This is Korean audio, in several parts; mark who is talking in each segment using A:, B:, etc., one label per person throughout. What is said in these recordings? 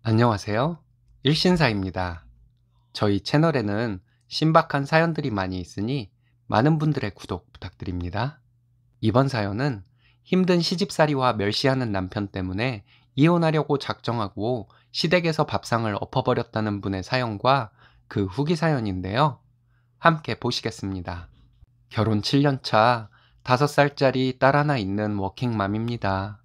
A: 안녕하세요. 일신사입니다. 저희 채널에는 신박한 사연들이 많이 있으니 많은 분들의 구독 부탁드립니다. 이번 사연은 힘든 시집살이와 멸시하는 남편 때문에 이혼하려고 작정하고 시댁에서 밥상을 엎어버렸다는 분의 사연과 그 후기 사연인데요. 함께 보시겠습니다. 결혼 7년 차 5살짜리 딸 하나 있는 워킹맘입니다.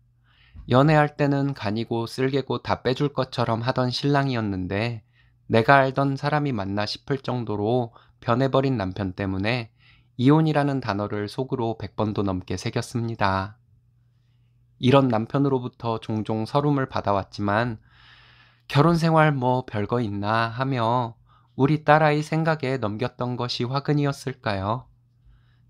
A: 연애할 때는 간이고 쓸개고 다 빼줄 것처럼 하던 신랑이었는데 내가 알던 사람이 맞나 싶을 정도로 변해버린 남편 때문에 이혼이라는 단어를 속으로 100번도 넘게 새겼습니다. 이런 남편으로부터 종종 서름을 받아왔지만 결혼 생활 뭐 별거 있나 하며 우리 딸아이 생각에 넘겼던 것이 화근이었을까요?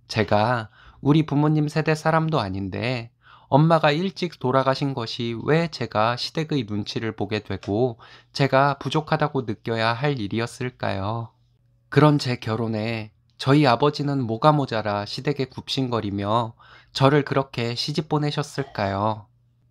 A: 제가 우리 부모님 세대 사람도 아닌데 엄마가 일찍 돌아가신 것이 왜 제가 시댁의 눈치를 보게 되고 제가 부족하다고 느껴야 할 일이었을까요? 그런 제 결혼에 저희 아버지는 뭐가 모자라 시댁에 굽신거리며 저를 그렇게 시집 보내셨을까요?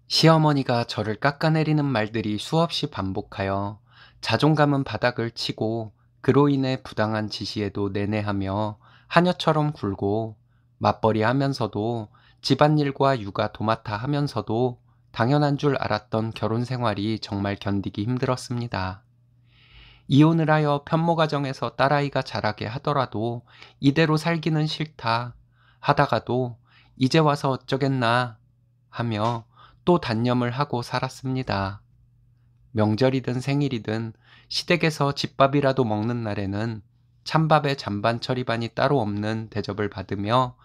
A: 시어머니가 저를 깎아내리는 말들이 수없이 반복하여 자존감은 바닥을 치고 그로 인해 부당한 지시에도 내내하며 하녀처럼 굴고 맞벌이 하면서도 집안일과 육아 도맡아 하면서도 당연한 줄 알았던 결혼 생활이 정말 견디기 힘들었습니다. 이혼을 하여 편모 가정에서 딸아이가 자라게 하더라도 이대로 살기는 싫다 하다가도 이제 와서 어쩌겠나 하며 또 단념을 하고 살았습니다. 명절이든 생일이든 시댁에서 집밥이라도 먹는 날에는 찬밥에 잔반 처리반이 따로 없는 대접을 받으며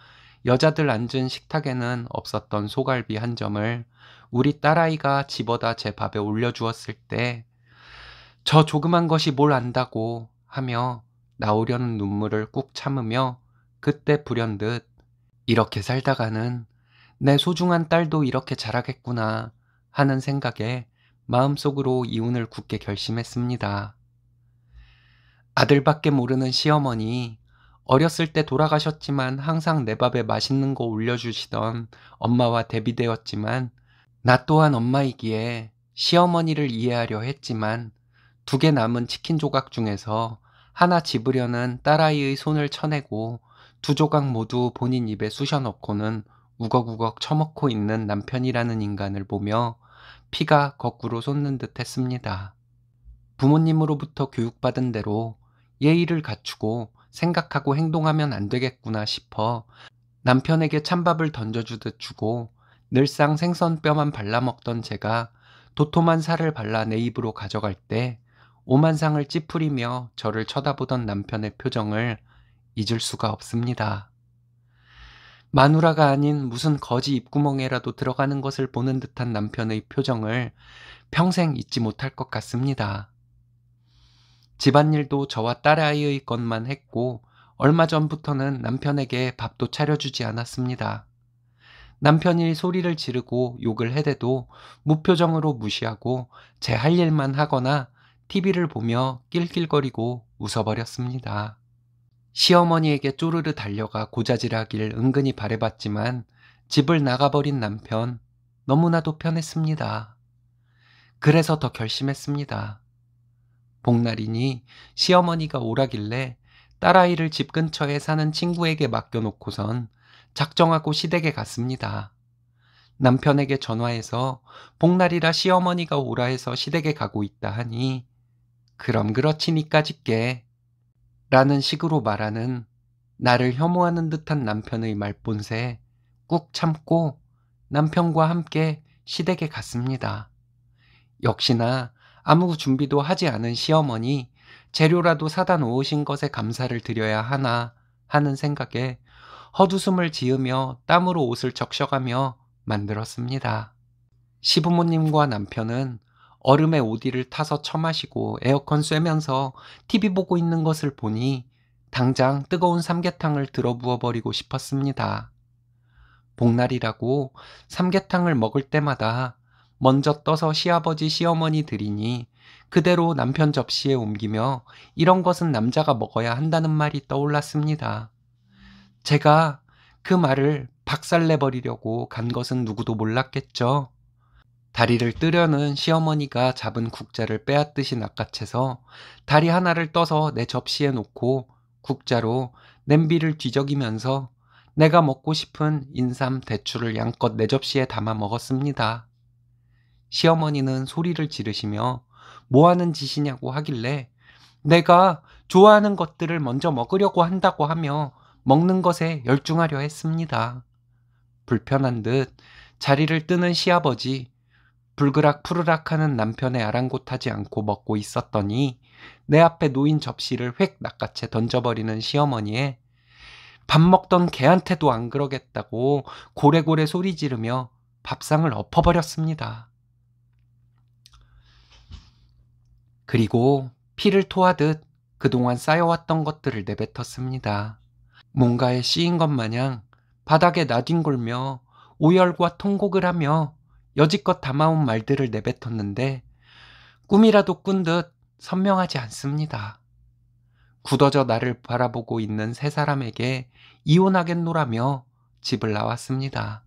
A: 여자들 앉은 식탁에는 없었던 소갈비 한 점을 우리 딸아이가 집어다 제 밥에 올려주었을 때 저 조그만 것이 뭘 안다고 하며 나오려는 눈물을 꾹 참으며 그때 불현듯 이렇게 살다가는 내 소중한 딸도 이렇게 자라겠구나 하는 생각에 마음속으로 이혼을 굳게 결심했습니다. 아들밖에 모르는 시어머니, 어렸을 때 돌아가셨지만 항상 내 밥에 맛있는 거 올려주시던 엄마와 대비되었지만 나 또한 엄마이기에 시어머니를 이해하려 했지만 2개 남은 치킨 조각 중에서 하나 집으려는 딸아이의 손을 쳐내고 2조각 모두 본인 입에 쑤셔 넣고는 우걱우걱 처먹고 있는 남편이라는 인간을 보며 피가 거꾸로 솟는 듯 했습니다. 부모님으로부터 교육받은 대로 예의를 갖추고 생각하고 행동하면 안 되겠구나 싶어 남편에게 찬밥을 던져주듯 주고 늘상 생선뼈만 발라먹던 제가 도톰한 살을 발라 내 입으로 가져갈 때 오만상을 찌푸리며 저를 쳐다보던 남편의 표정을 잊을 수가 없습니다. 마누라가 아닌 무슨 거지 입구멍에라도 들어가는 것을 보는 듯한 남편의 표정을 평생 잊지 못할 것 같습니다. 집안일도 저와 딸아이의 것만 했고 얼마 전부터는 남편에게 밥도 차려주지 않았습니다. 남편이 소리를 지르고 욕을 해대도 무표정으로 무시하고 제 할 일만 하거나 TV를 보며 낄낄거리고 웃어버렸습니다. 시어머니에게 쪼르르 달려가 고자질하길 은근히 바래봤지만 집을 나가버린 남편 너무나도 편했습니다. 그래서 더 결심했습니다. 복날이니 시어머니가 오라길래 딸아이를 집 근처에 사는 친구에게 맡겨놓고선 작정하고 시댁에 갔습니다. 남편에게 전화해서 복날이라 시어머니가 오라 해서 시댁에 가고 있다 하니 그럼 그렇지니까 짓게 라는 식으로 말하는 나를 혐오하는 듯한 남편의 말본새 꾹 참고 남편과 함께 시댁에 갔습니다. 역시나 아무 준비도 하지 않은 시어머니, 재료라도 사다 놓으신 것에 감사를 드려야 하나 하는 생각에 헛웃음을 지으며 땀으로 옷을 적셔가며 만들었습니다. 시부모님과 남편은 얼음에 오디를 타서 처마시고 에어컨 쐬면서 TV 보고 있는 것을 보니 당장 뜨거운 삼계탕을 들어 부어버리고 싶었습니다. 복날이라고 삼계탕을 먹을 때마다 먼저 떠서 시아버지 시어머니 드리니 그대로 남편 접시에 옮기며 이런 것은 남자가 먹어야 한다는 말이 떠올랐습니다. 제가 그 말을 박살내버리려고 간 것은 누구도 몰랐겠죠. 다리를 뜨려는 시어머니가 잡은 국자를 빼앗듯이 낚아채서 다리 하나를 떠서 내 접시에 놓고 국자로 냄비를 뒤적이면서 내가 먹고 싶은 인삼, 대추를 양껏 내 접시에 담아 먹었습니다. 시어머니는 소리를 지르시며 뭐 하는 짓이냐고 하길래 내가 좋아하는 것들을 먼저 먹으려고 한다고 하며 먹는 것에 열중하려 했습니다. 불편한 듯 자리를 뜨는 시아버지, 불그락 푸르락 하는 남편의 아랑곳하지 않고 먹고 있었더니 내 앞에 놓인 접시를 휙 낚아채 던져버리는 시어머니에 밥 먹던 개한테도 안 그러겠다고 고래고래 소리 지르며 밥상을 엎어버렸습니다. 그리고 피를 토하듯 그동안 쌓여왔던 것들을 내뱉었습니다. 뭔가에 씌인 것 마냥 바닥에 나뒹굴며 오열과 통곡을 하며 여지껏 담아온 말들을 내뱉었는데 꿈이라도 꾼 듯 선명하지 않습니다. 굳어져 나를 바라보고 있는 세 사람에게 이혼하겠노라며 집을 나왔습니다.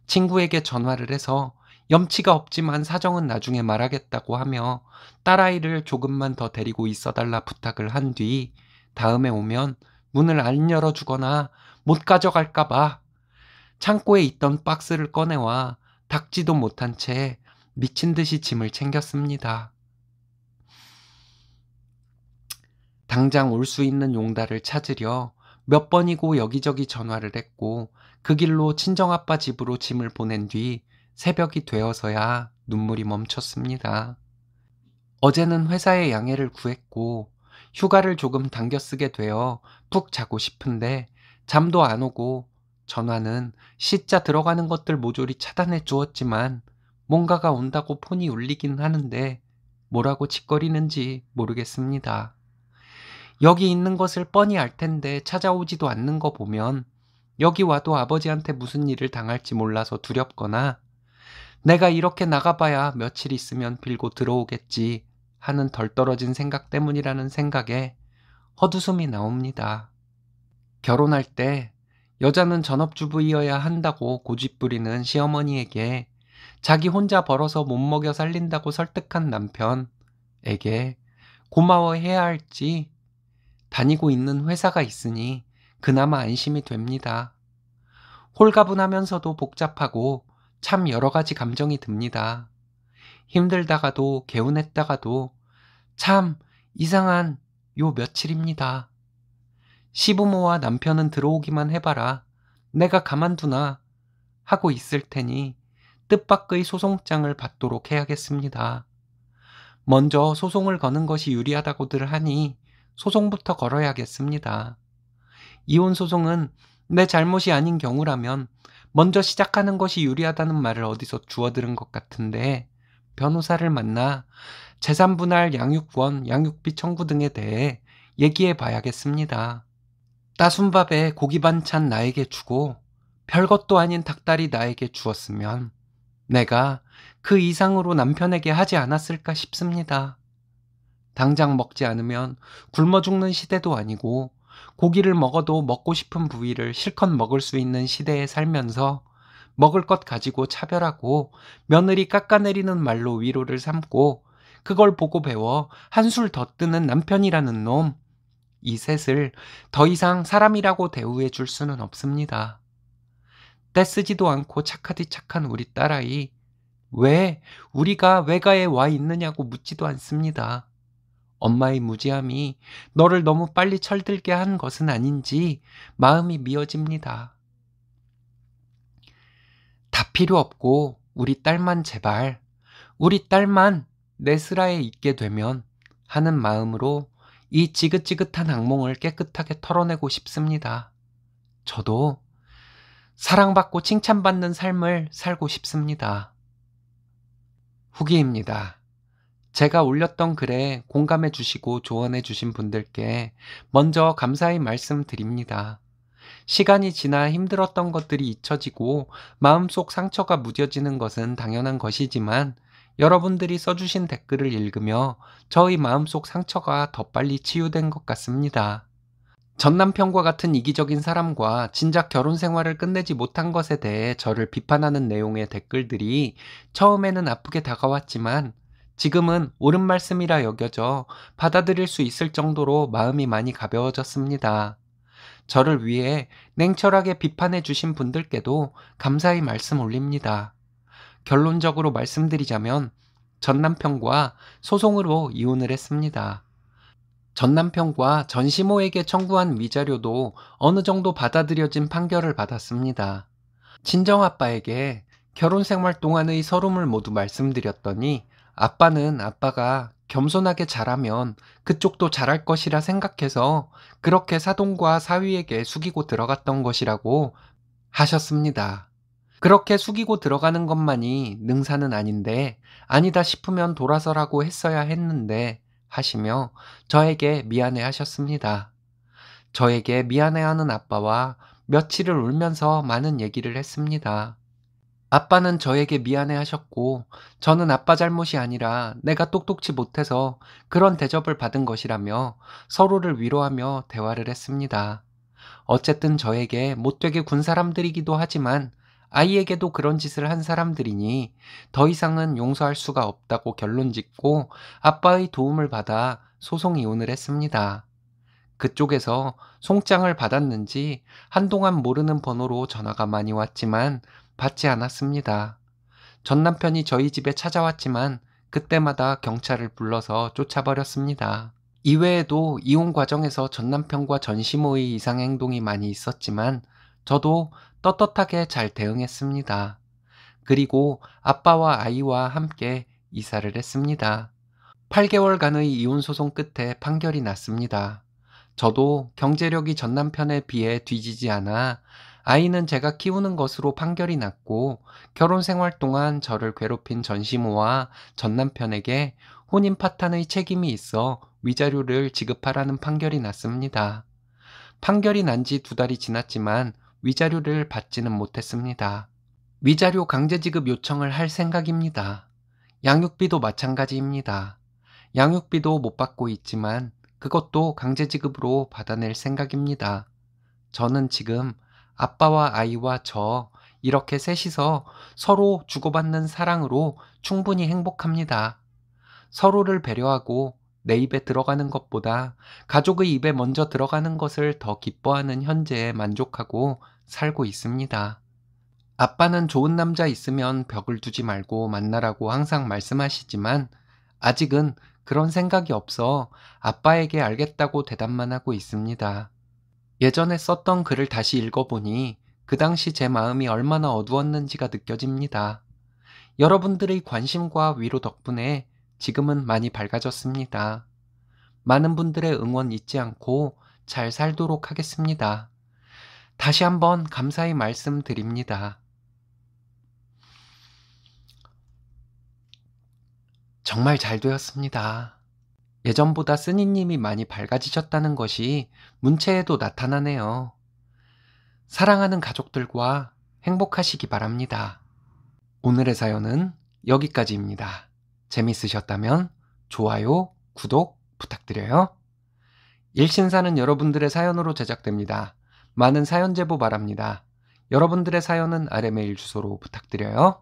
A: 친구에게 전화를 해서 염치가 없지만 사정은 나중에 말하겠다고 하며 딸아이를 조금만 더 데리고 있어달라 부탁을 한 뒤 다음에 오면 문을 안 열어주거나 못 가져갈까봐 창고에 있던 박스를 꺼내와 닦지도 못한 채 미친 듯이 짐을 챙겼습니다. 당장 올 수 있는 용달을 찾으려 몇 번이고 여기저기 전화를 했고 그 길로 친정아빠 집으로 짐을 보낸 뒤 새벽이 되어서야 눈물이 멈췄습니다. 어제는 회사에 양해를 구했고 휴가를 조금 당겨 쓰게 되어 푹 자고 싶은데 잠도 안 오고 전화는 씻자 들어가는 것들 모조리 차단해 주었지만 뭔가가 온다고 폰이 울리긴 하는데 뭐라고 짓거리는지 모르겠습니다. 여기 있는 것을 뻔히 알 텐데 찾아오지도 않는 거 보면 여기 와도 아버지한테 무슨 일을 당할지 몰라서 두렵거나 내가 이렇게 나가봐야 며칠 있으면 빌고 들어오겠지 하는 덜 떨어진 생각 때문이라는 생각에 헛웃음이 나옵니다. 결혼할 때 여자는 전업주부이어야 한다고 고집부리는 시어머니에게 자기 혼자 벌어서 못 먹여 살린다고 설득한 남편에게 고마워해야 할지 다니고 있는 회사가 있으니 그나마 안심이 됩니다. 홀가분하면서도 복잡하고 참 여러 가지 감정이 듭니다. 힘들다가도 개운했다가도 참 이상한 요 며칠입니다. 시부모와 남편은 들어오기만 해봐라 내가 가만두나 하고 있을 테니 뜻밖의 소송장을 받도록 해야겠습니다. 먼저 소송을 거는 것이 유리하다고들 하니 소송부터 걸어야겠습니다. 이혼 소송은 내 잘못이 아닌 경우라면 먼저 시작하는 것이 유리하다는 말을 어디서 주워들은 것 같은데 변호사를 만나 재산분할 양육권, 양육비 청구 등에 대해 얘기해 봐야겠습니다. 따순밥에 고기 반찬 나에게 주고 별것도 아닌 닭다리 나에게 주었으면 내가 그 이상으로 남편에게 하지 않았을까 싶습니다. 당장 먹지 않으면 굶어 죽는 시대도 아니고 고기를 먹어도 먹고 싶은 부위를 실컷 먹을 수 있는 시대에 살면서 먹을 것 가지고 차별하고 며느리 깎아내리는 말로 위로를 삼고 그걸 보고 배워 한술 더 뜨는 남편이라는 놈, 이 셋을 더 이상 사람이라고 대우해 줄 수는 없습니다. 떼쓰지도 않고 착하디 착한 우리 딸아이, 왜 우리가 외가에 와 있느냐고 묻지도 않습니다. 엄마의 무지함이 너를 너무 빨리 철들게 한 것은 아닌지 마음이 미어집니다. 다 필요 없고 우리 딸만 제발, 우리 딸만 내 슬하에 있게 되면 하는 마음으로 이 지긋지긋한 악몽을 깨끗하게 털어내고 싶습니다. 저도 사랑받고 칭찬받는 삶을 살고 싶습니다. 후기입니다. 제가 올렸던 글에 공감해 주시고 조언해 주신 분들께 먼저 감사의 말씀 드립니다. 시간이 지나 힘들었던 것들이 잊혀지고 마음속 상처가 무뎌지는 것은 당연한 것이지만 여러분들이 써주신 댓글을 읽으며 저의 마음속 상처가 더 빨리 치유된 것 같습니다. 전 남편과 같은 이기적인 사람과 진작 결혼 생활을 끝내지 못한 것에 대해 저를 비판하는 내용의 댓글들이 처음에는 아프게 다가왔지만 지금은 옳은 말씀이라 여겨져 받아들일 수 있을 정도로 마음이 많이 가벼워졌습니다. 저를 위해 냉철하게 비판해 주신 분들께도 감사의 말씀 올립니다. 결론적으로 말씀드리자면 전 남편과 소송으로 이혼을 했습니다. 전 남편과 전 시모에게 청구한 위자료도 어느 정도 받아들여진 판결을 받았습니다. 친정아빠에게 결혼 생활 동안의 서름을 모두 말씀드렸더니 아빠는 아빠가 겸손하게 잘하면 그쪽도 잘할 것이라 생각해서 그렇게 사돈과 사위에게 숙이고 들어갔던 것이라고 하셨습니다. 그렇게 숙이고 들어가는 것만이 능사는 아닌데 아니다 싶으면 돌아서라고 했어야 했는데 하시며 저에게 미안해 하셨습니다. 저에게 미안해하는 아빠와 며칠을 울면서 많은 얘기를 했습니다. 아빠는 저에게 미안해 하셨고 저는 아빠 잘못이 아니라 내가 똑똑지 못해서 그런 대접을 받은 것이라며 서로를 위로하며 대화를 했습니다. 어쨌든 저에게 못되게 군 사람들이기도 하지만 아이에게도 그런 짓을 한 사람들이니 더 이상은 용서할 수가 없다고 결론 짓고 아빠의 도움을 받아 소송 이혼을 했습니다. 그쪽에서 송장을 받았는지 한동안 모르는 번호로 전화가 많이 왔지만 받지 않았습니다. 전 남편이 저희 집에 찾아왔지만 그때마다 경찰을 불러서 쫓아버렸습니다. 이외에도 이혼 과정에서 전 남편과 전 시모의 이상 행동이 많이 있었지만 저도 떳떳하게 잘 대응했습니다. 그리고 아빠와 아이와 함께 이사를 했습니다. 8개월간의 이혼 소송 끝에 판결이 났습니다. 저도 경제력이 전 남편에 비해 뒤지지 않아 아이는 제가 키우는 것으로 판결이 났고 결혼 생활 동안 저를 괴롭힌 전 시모와 전 남편에게 혼인 파탄의 책임이 있어 위자료를 지급하라는 판결이 났습니다. 판결이 난 지 2달이 지났지만 위자료를 받지는 못했습니다. 위자료 강제 지급 요청을 할 생각입니다. 양육비도 마찬가지입니다. 양육비도 못 받고 있지만 그것도 강제 지급으로 받아낼 생각입니다. 저는 지금 아빠와 아이와 저 이렇게 셋이서 서로 주고받는 사랑으로 충분히 행복합니다. 서로를 배려하고 내 입에 들어가는 것보다 가족의 입에 먼저 들어가는 것을 더 기뻐하는 현재에 만족하고 살고 있습니다. 아빠는 좋은 남자 있으면 벽을 두지 말고 만나라고 항상 말씀하시지만 아직은 그런 생각이 없어 아빠에게 알겠다고 대답만 하고 있습니다. 예전에 썼던 글을 다시 읽어보니 그 당시 제 마음이 얼마나 어두웠는지가 느껴집니다. 여러분들의 관심과 위로 덕분에 지금은 많이 밝아졌습니다. 많은 분들의 응원 잊지 않고 잘 살도록 하겠습니다. 다시 한번 감사의 말씀드립니다. 정말 잘 되었습니다. 예전보다 쓰니님이 많이 밝아지셨다는 것이 문체에도 나타나네요. 사랑하는 가족들과 행복하시기 바랍니다. 오늘의 사연은 여기까지입니다. 재밌으셨다면 좋아요, 구독 부탁드려요. 일신사는 여러분들의 사연으로 제작됩니다. 많은 사연 제보 바랍니다. 여러분들의 사연은 아래 메일 주소로 부탁드려요.